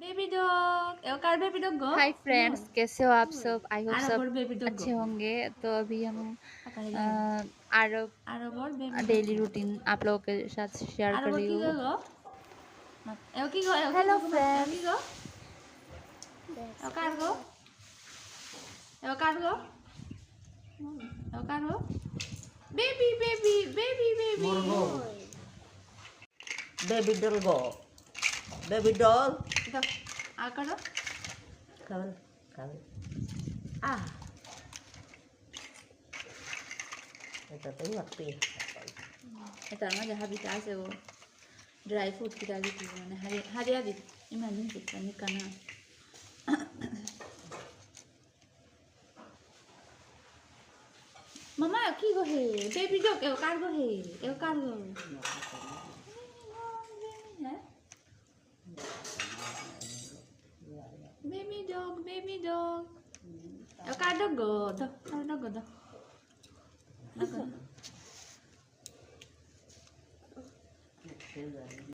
Baby dog car baby dog go hi friends, कैसे हो आप सब? आई होप सब आरबर बेबी डॉग गो अच्छे होंगे। तो अभी हम आकार अ, अरब आरबर बेबी डॉग डेली रूटीन आप लोगों के साथ शेयर कर आरबर रही की हूँ। गो की गो हेलो की friends. Go car go car go car go baby baby baby baby Baby doll go. Baby doll. इधर आ करो Come on. Come on. Ah. Ito tayo nagpi. এটা আমাদের হাবিতে আছে ও ড্রাই ফ্রুট কিটা দিতে মানে হারিয়া দিতে ইমাজিন করতে নিকানা Mama, কি গো হে বেবি ডগ এও কার গো হে এও কার গো বেবি ডগ এও কার ডগ গো দাও কার ডগ গো দাও